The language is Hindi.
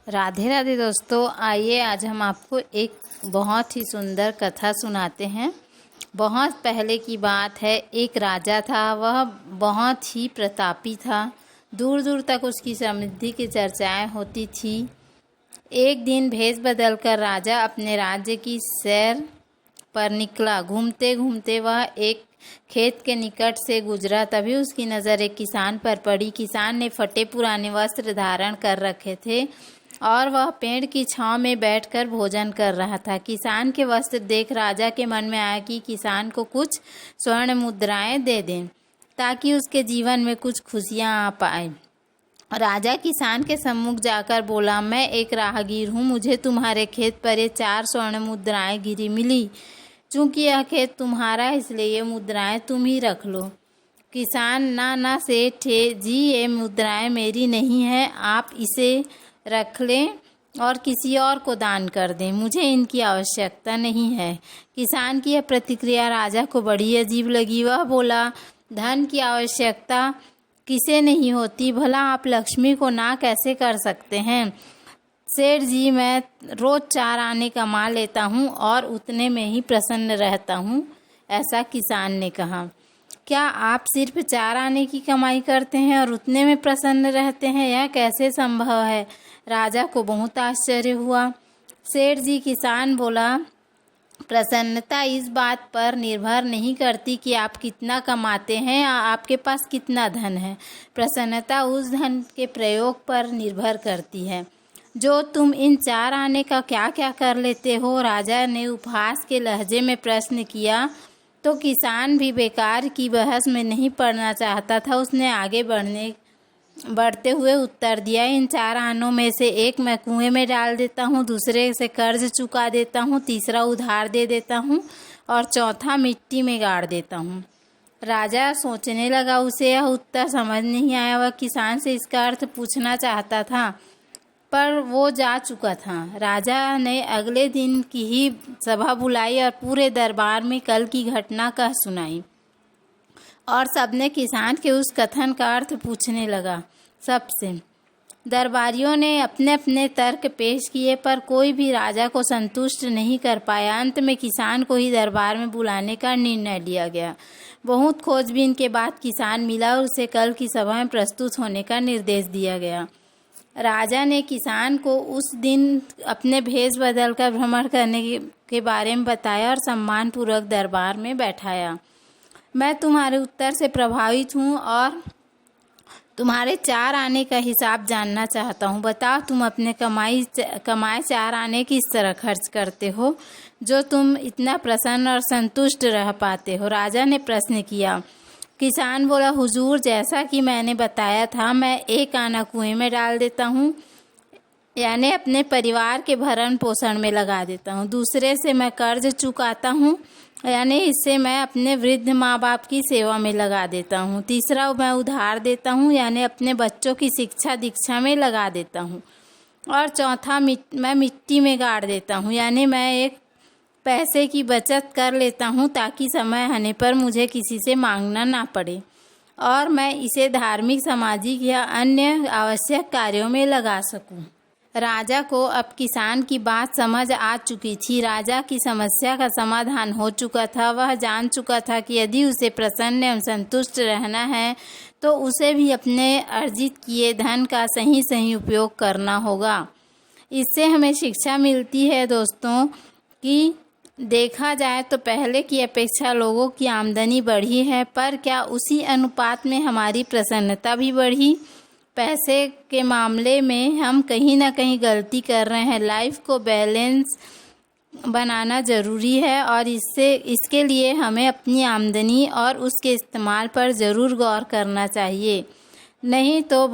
राधे राधे दोस्तों, आइए आज हम आपको एक बहुत ही सुंदर कथा सुनाते हैं। बहुत पहले की बात है। एक राजा था, वह बहुत ही प्रतापी था। दूर दूर तक उसकी समृद्धि की चर्चाएं होती थी। एक दिन भेष बदलकर राजा अपने राज्य की सैर पर निकला। घूमते घूमते वह एक खेत के निकट से गुजरा। तभी उसकी नज़र एक किसान पर पड़ी। किसान ने फटे पुराने वस्त्र धारण कर रखे थे और वह पेड़ की छांव में बैठकर भोजन कर रहा था। किसान के वस्त्र देख राजा के मन में आया कि किसान को कुछ स्वर्ण मुद्राएं दे दें ताकि उसके जीवन में कुछ खुशियां आ पाए। राजा किसान के सम्मुख जाकर बोला, मैं एक राहगीर हूँ, मुझे तुम्हारे खेत पर ये 4 स्वर्ण मुद्राएं गिरी मिली। चूंकि यह खेत तुम्हारा है, इसलिए ये मुद्राएं तुम ही रख लो। किसान, ना सेठ जी, ये मुद्राएं मेरी नहीं है, आप इसे रख लें और किसी और को दान कर दें, मुझे इनकी आवश्यकता नहीं है। किसान की यह प्रतिक्रिया राजा को बड़ी अजीब लगी। वह बोला, धन की आवश्यकता किसे नहीं होती, भला आप लक्ष्मी को ना कैसे कर सकते हैं। सेठ जी, मैं रोज 4 आने कमा लेता हूँ और उतने में ही प्रसन्न रहता हूँ, ऐसा किसान ने कहा। क्या आप सिर्फ 4 आने की कमाई करते हैं और उतने में प्रसन्न रहते हैं? यह कैसे संभव है? राजा को बहुत आश्चर्य हुआ। सेठ जी, किसान बोला, प्रसन्नता इस बात पर निर्भर नहीं करती कि आप कितना कमाते हैं या आपके पास कितना धन है। प्रसन्नता उस धन के प्रयोग पर निर्भर करती है जो तुम इन 4 आने का क्या क्या कर लेते हो। राजा ने उपहास के लहजे में प्रश्न किया तो किसान भी बेकार की बहस में नहीं पड़ना चाहता था। उसने आगे बढ़ते हुए उत्तर दिया, इन 4 आनों में से एक मैं कुएं में डाल देता हूँ, दूसरे से कर्ज चुका देता हूँ, तीसरा उधार दे देता हूँ और चौथा मिट्टी में गाड़ देता हूँ। राजा सोचने लगा। उसे यह उत्तर समझ नहीं आया। वह किसान से इसका अर्थ पूछना चाहता था पर वो जा चुका था। राजा ने अगले दिन की ही सभा बुलाई और पूरे दरबार में कल की घटना कह सुनाई और सबने किसान के उस कथन का अर्थ पूछने लगा। सबसे दरबारियों ने अपने अपने तर्क पेश किए पर कोई भी राजा को संतुष्ट नहीं कर पाया। अंत में किसान को ही दरबार में बुलाने का निर्णय लिया गया। बहुत खोजबीन के बाद किसान मिला और उसे कल की सभा में प्रस्तुत होने का निर्देश दिया गया। राजा ने किसान को उस दिन अपने भेष बदलकर भ्रमण करने के बारे में बताया और सम्मानपूर्वक दरबार में बैठाया। मैं तुम्हारे उत्तर से प्रभावित हूँ और तुम्हारे 4 आने का हिसाब जानना चाहता हूँ। बताओ, तुम अपने कमाए 4 आने किस तरह खर्च करते हो जो तुम इतना प्रसन्न और संतुष्ट रह पाते हो? राजा ने प्रश्न किया। किसान बोला, हुजूर, जैसा कि मैंने बताया था, मैं 1 आना कुएं में डाल देता हूँ, यानी अपने परिवार के भरण पोषण में लगा देता हूँ। दूसरे से मैं कर्ज चुकाता हूँ, यानी इससे मैं अपने वृद्ध माँ बाप की सेवा में लगा देता हूँ। तीसरा मैं उधार देता हूँ, यानी अपने बच्चों की शिक्षा दीक्षा में लगा देता हूँ। और चौथा मैं मिट्टी में गाड़ देता हूँ, यानी मैं एक पैसे की बचत कर लेता हूँ ताकि समय आने पर मुझे किसी से मांगना ना पड़े और मैं इसे धार्मिक, सामाजिक या अन्य आवश्यक कार्यों में लगा सकूँ। राजा को अब किसान की बात समझ आ चुकी थी। राजा की समस्या का समाधान हो चुका था। वह जान चुका था कि यदि उसे प्रसन्न एवं संतुष्ट रहना है तो उसे भी अपने अर्जित किए धन का सही उपयोग करना होगा। इससे हमें शिक्षा मिलती है दोस्तों कि देखा जाए तो पहले की अपेक्षा लोगों की आमदनी बढ़ी है, पर क्या उसी अनुपात में हमारी प्रसन्नता भी बढ़ी? पैसे के मामले में हम कहीं ना कहीं गलती कर रहे हैं। लाइफ को बैलेंस बनाना ज़रूरी है और इसके लिए हमें अपनी आमदनी और उसके इस्तेमाल पर ज़रूर गौर करना चाहिए। नहीं तो